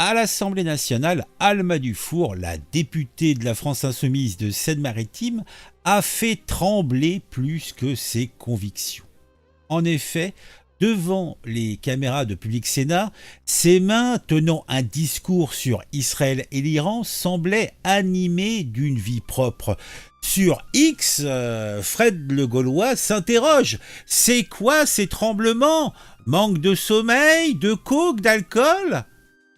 À l'Assemblée nationale, Alma Dufour, la députée de la France insoumise de Seine-Maritime, a fait trembler plus que ses convictions. En effet, devant les caméras de Public Sénat, ses mains tenant un discours sur Israël et l'Iran semblaient animées d'une vie propre. Sur X, Fred le Gaulois s'interroge. C'est quoi ces tremblements? Manque de sommeil, de coke, d'alcool?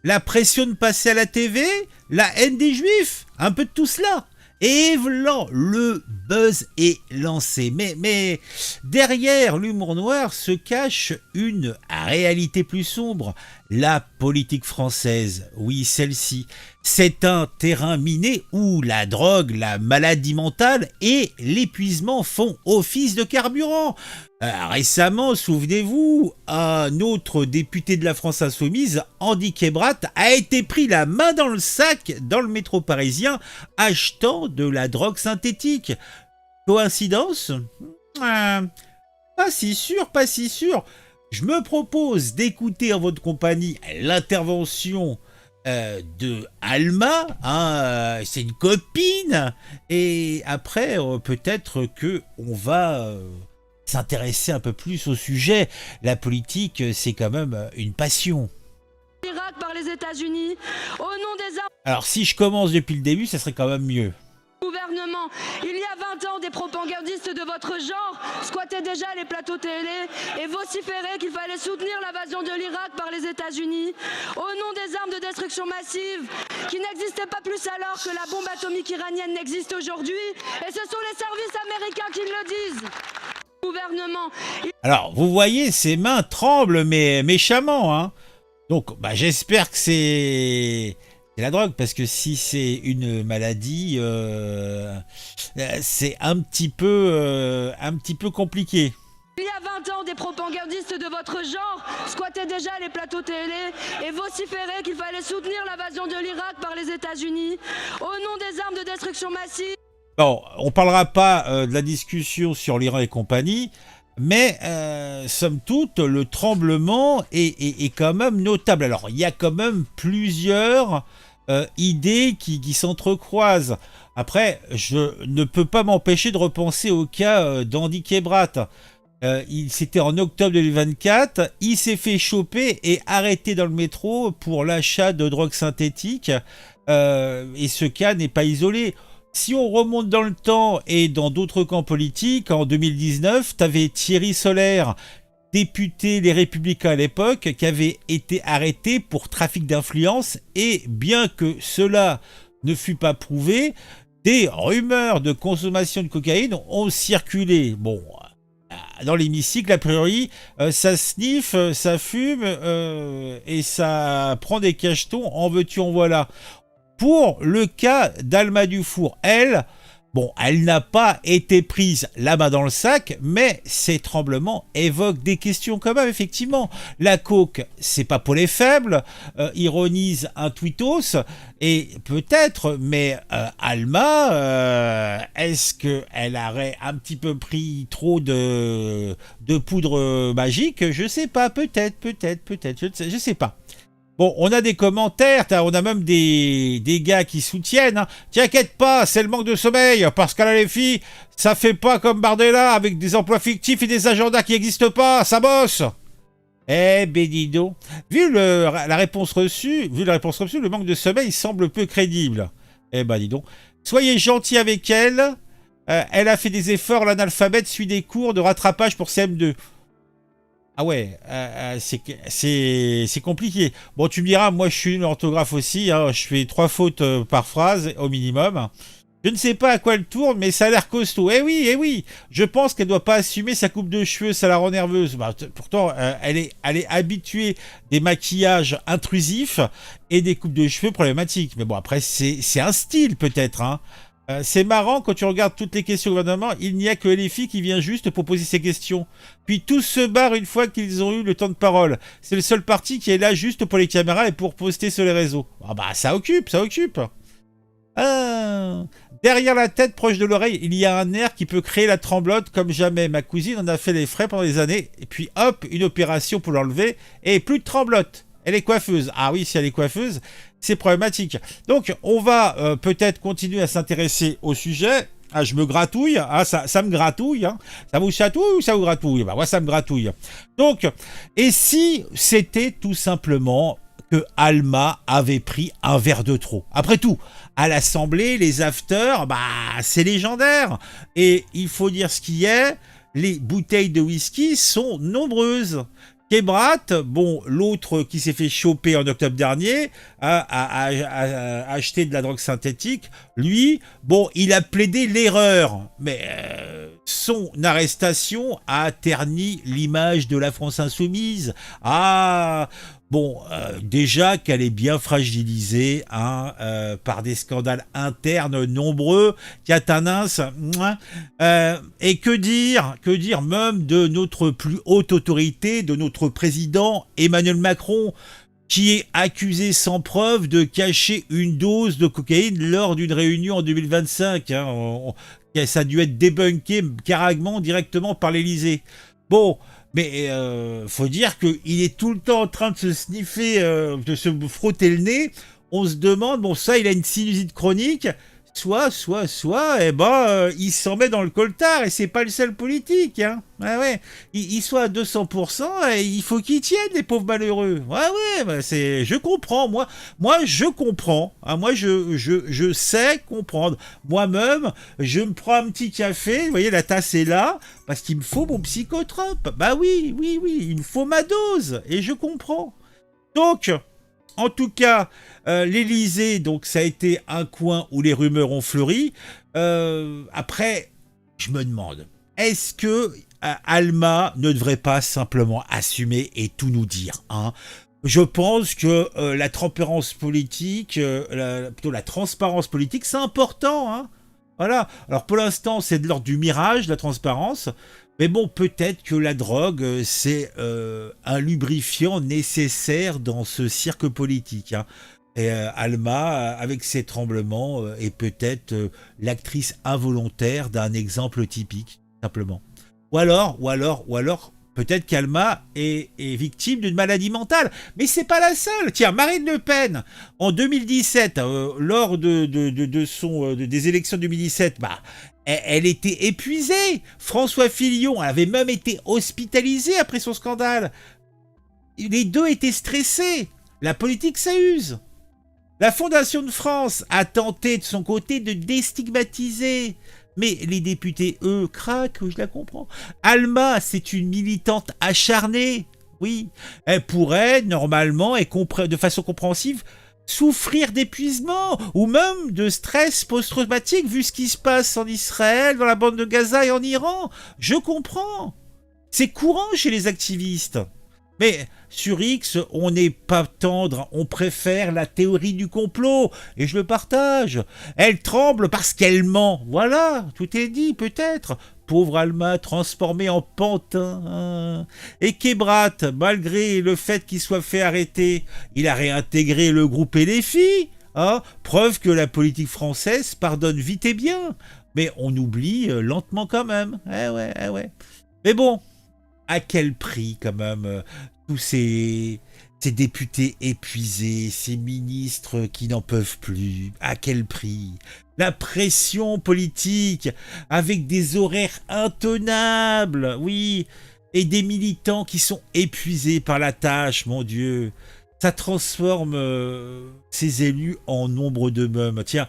La pression de passer à la TV? La haine des juifs? Un peu de tout cela. Et voilà, le buzz est lancé. Mais derrière l'humour noir se cache une réalité plus sombre. La politique française, oui celle-ci, c'est un terrain miné où la drogue, la maladie mentale et l'épuisement font office de carburant. Récemment, souvenez-vous, un autre député de la France insoumise, Andy Kebrat, a été pris la main dans le sac dans le métro parisien achetant de la drogue synthétique. Coïncidence? Pas si sûr, pas si sûr. Je me propose d'écouter en votre compagnie l'intervention de Alma, c'est une copine, et après peut-être que on va s'intéresser un peu plus au sujet. La politique, c'est quand même une passion. Irak par les États-Unis, au nom des armes. Alors si je commence depuis le début, ça serait quand même mieux. Gouvernement, il y a 20 ans, des propagandistes de votre genre squattaient déjà les plateaux télé et vociféraient qu'il fallait soutenir l'invasion de l'Irak par les États-Unis au nom des armes de destruction massive qui n'existaient pas plus alors que la bombe atomique iranienne n'existe aujourd'hui, et ce sont les services américains qui le disent. Gouvernement. Alors vous voyez, ses mains tremblent mais méchamment, hein. Donc j'espère que c'est la drogue, parce que si c'est une maladie, c'est un petit peu compliqué. Il y a 20 ans, des propagandistes de votre genre squattaient déjà les plateaux télé et vociféraient qu'il fallait soutenir l'invasion de l'Irak par les États-Unis au nom des armes de destruction massive. Bon, on parlera pas de la discussion sur l'Iran et compagnie, mais somme toute, le tremblement est quand même notable. Alors, il y a quand même plusieurs idées qui s'entrecroisent. Après, je ne peux pas m'empêcher de repenser au cas d'Andy Kebrat. C'était en octobre 2024, il s'est fait choper et arrêté dans le métro pour l'achat de drogue synthétique, et ce cas n'est pas isolé. Si on remonte dans le temps et dans d'autres camps politiques, en 2019, tu avais Thierry Solaire, député Les Républicains à l'époque, qui avait été arrêté pour trafic d'influence, et bien que cela ne fut pas prouvé, des rumeurs de consommation de cocaïne ont circulé. Bon, dans l'hémicycle, a priori, ça sniffe, ça fume, et ça prend des cachetons, en veux-tu, en voilà. Pour le cas d'Alma Dufour, elle n'a pas été prise la main dans le sac, mais ces tremblements évoquent des questions quand même, effectivement. La coke, c'est pas pour les faibles, ironise un tweetos, et peut-être, mais Alma, est-ce qu'elle aurait un petit peu pris trop de poudre magique? Je sais pas, peut-être, je sais pas. Bon, on a des commentaires, on a même des gars qui soutiennent. Hein. T'inquiète pas, c'est le manque de sommeil, parce qu'à les filles, ça fait pas comme Bardella avec des emplois fictifs et des agendas qui n'existent pas, ça bosse. Eh ben dis donc, vu la réponse reçue, le manque de sommeil semble peu crédible. Eh ben dis donc, soyez gentil avec elle. Elle a fait des efforts, l'analphabète suit des cours de rattrapage pour CM2. Ah ouais, c'est compliqué. Bon, tu me diras, moi je suis une orthographe aussi, hein, je fais 3 fautes par phrase au minimum. Je ne sais pas à quoi elle tourne, mais ça a l'air costaud. Eh oui, je pense qu'elle ne doit pas assumer sa coupe de cheveux, ça la rend nerveuse. Pourtant, elle est habituée des maquillages intrusifs et des coupes de cheveux problématiques. Mais bon, après, c'est un style peut-être, hein. C'est marrant, quand tu regardes toutes les questions au gouvernement, il n'y a que LFI qui vient juste pour poser ces questions. Puis tous se barrent une fois qu'ils ont eu le temps de parole. C'est le seul parti qui est là juste pour les caméras et pour poster sur les réseaux. Ah bah ça occupe. Derrière la tête, proche de l'oreille, il y a un nerf qui peut créer la tremblote comme jamais. Ma cousine en a fait les frais pendant des années. Et puis hop, une opération pour l'enlever et plus de tremblote. Elle est coiffeuse. Ah oui, si elle est coiffeuse, c'est problématique. Donc, on va peut-être continuer à s'intéresser au sujet. Ah, je me gratouille. Ah, ça me gratouille. Hein. Ça vous chatouille ou ça vous gratouille? Bah, moi, ça me gratouille. Donc, et si c'était tout simplement que Alma avait pris un verre de trop? Après tout, à l'Assemblée, les afters, bah, c'est légendaire. Et il faut dire ce qui est, les bouteilles de whisky sont nombreuses. Kebrat, bon, l'autre qui s'est fait choper en octobre dernier, a acheté de la drogue synthétique. Lui, bon, il a plaidé l'erreur, mais son arrestation a terni l'image de la France insoumise. Ah, bon, déjà qu'elle est bien fragilisée hein, par des scandales internes nombreux. Catanins, et que dire même de notre plus haute autorité, de notre président Emmanuel Macron, qui est accusé sans preuve de cacher une dose de cocaïne lors d'une réunion en 2025. Hein. Ça a dû être débunké carrément directement par l'Élysée. Bon, mais faut dire qu'il est tout le temps en train de se sniffer, de se frotter le nez. On se demande, bon ça il a une sinusite chronique, soit, eh ben, il s'en met dans le coltard et c'est pas le seul politique, hein. Ouais, il soit à 200% et il faut qu'ils tiennent, les pauvres malheureux. Ouais, bah je comprends, moi je comprends, hein, moi je sais comprendre. Moi-même, je me prends un petit café, vous voyez, la tasse est là, parce qu'il me faut mon psychotrope. Bah oui, il me faut ma dose et je comprends. Donc, en tout cas, l'Élysée, donc ça a été un coin où les rumeurs ont fleuri. Après, je me demande, est-ce que Alma ne devrait pas simplement assumer et tout nous dire, hein? Je pense que la transparence politique, plutôt la transparence politique, c'est important, hein. Voilà. Alors pour l'instant, c'est de l'ordre du mirage, la transparence. Mais bon, peut-être que la drogue, c'est un lubrifiant nécessaire dans ce cirque politique. Hein. Et Alma, avec ses tremblements, est peut-être l'actrice involontaire d'un exemple typique, simplement. Ou alors, peut-être qu'Alma est victime d'une maladie mentale. Mais c'est pas la seule. Tiens, Marine Le Pen, en 2017, lors des élections de 2017, bah, elle était épuisée. François Fillon avait même été hospitalisé après son scandale. Les deux étaient stressés. La politique, ça use. La Fondation de France a tenté de son côté de déstigmatiser. Mais les députés, eux, craquent, je la comprends. Alma, c'est une militante acharnée. Oui, elle pourrait, normalement, et de façon compréhensive, souffrir d'épuisement ou même de stress post-traumatique vu ce qui se passe en Israël, dans la bande de Gaza et en Iran. Je comprends. C'est courant chez les activistes. Mais sur X, on n'est pas tendre, on préfère la théorie du complot, et je le partage. Elle tremble parce qu'elle ment. Voilà, tout est dit, peut-être. Pauvre Alma, transformée en pantin. Et Kebrat, malgré le fait qu'il soit fait arrêter, il a réintégré le groupe LFI. Hein, preuve que la politique française pardonne vite et bien. Mais on oublie lentement quand même. Eh ouais. Mais bon, à quel prix quand même tous ces députés épuisés, ces ministres qui n'en peuvent plus, à quel prix? La pression politique avec des horaires intenables, oui, et des militants qui sont épuisés par la tâche, mon Dieu. Ça transforme ces élus en nombre de mômes. Tiens,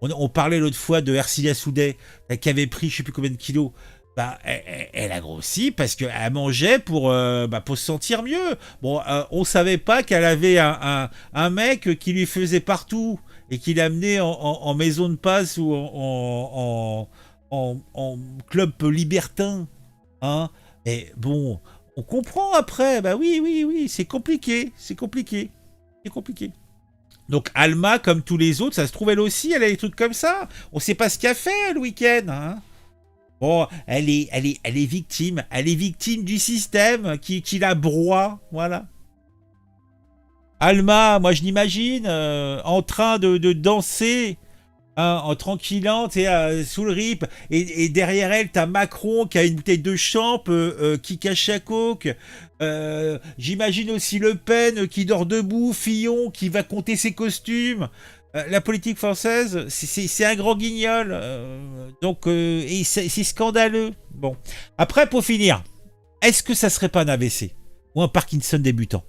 on parlait l'autre fois de Ercilia Soudet, qui avait pris je ne sais plus combien de kilos. Bah, elle a grossi parce qu'elle mangeait pour se sentir mieux. Bon, on savait pas qu'elle avait un mec qui lui faisait partout et qui l'amenait en maison de passe ou en club libertin. Hein. Et bon, on comprend après. Bah oui, c'est compliqué. Donc Alma, comme tous les autres, ça se trouve elle aussi, elle a des trucs comme ça. On sait pas ce qu'elle a fait le week-end. Hein. Bon, elle est victime. Elle est victime du système qui la broie. Voilà. Alma, moi je l'imagine en train de danser hein, en tranquillant, tu sais, sous le rip, et derrière elle, t'as Macron qui a une bouteille de champ, qui cache sa coke. J'imagine aussi Le Pen qui dort debout, Fillon qui va compter ses costumes. La politique française, c'est un grand guignol. Et c'est scandaleux. Bon. Après, pour finir, est-ce que ça serait pas un AVC ou un Parkinson débutant?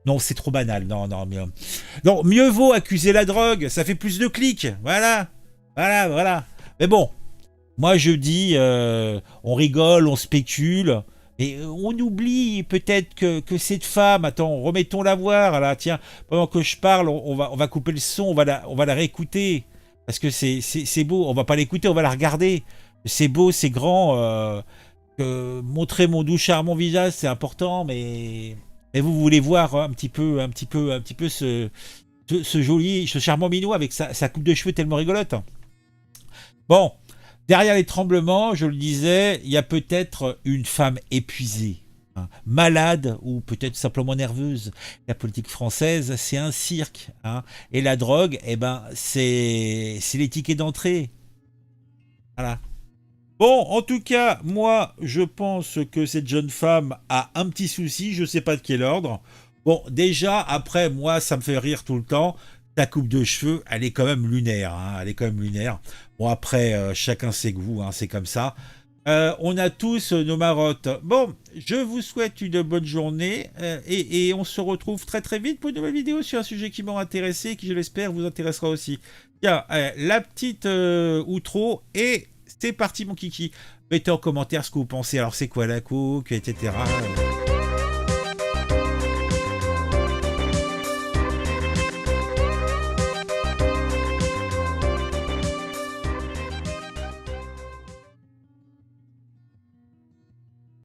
Non, c'est trop banal. Non, mieux vaut accuser la drogue. Ça fait plus de clics. Voilà. Mais bon, moi je dis, on rigole, on spécule. Et on oublie peut-être que cette femme, attends, remettons-la voir, là, tiens, pendant que je parle, on va couper le son, on va la réécouter, parce que c'est beau, on va pas l'écouter, on va la regarder, c'est beau, c'est grand, montrer mon doux charmant visage, c'est important, mais vous voulez voir un petit peu ce charmant minot avec sa coupe de cheveux tellement rigolote. Bon. Derrière les tremblements, je le disais, il y a peut-être une femme épuisée, hein, malade ou peut-être simplement nerveuse. La politique française, c'est un cirque, hein, et la drogue, eh ben, c'est les tickets d'entrée. Voilà. Bon, en tout cas, moi, je pense que cette jeune femme a un petit souci, je ne sais pas de quel ordre. Bon, déjà, après, moi, ça me fait rire tout le temps. Ta coupe de cheveux, elle est quand même lunaire, hein, Bon, après, chacun ses goûts, hein, c'est comme ça. On a tous nos marottes. Bon, je vous souhaite une bonne journée et on se retrouve très très vite pour une nouvelle vidéo sur un sujet qui m'a intéressé et qui, je l'espère, vous intéressera aussi. Tiens, la petite outro et c'est parti mon kiki. Mettez en commentaire ce que vous pensez. Alors c'est quoi la coke, etc.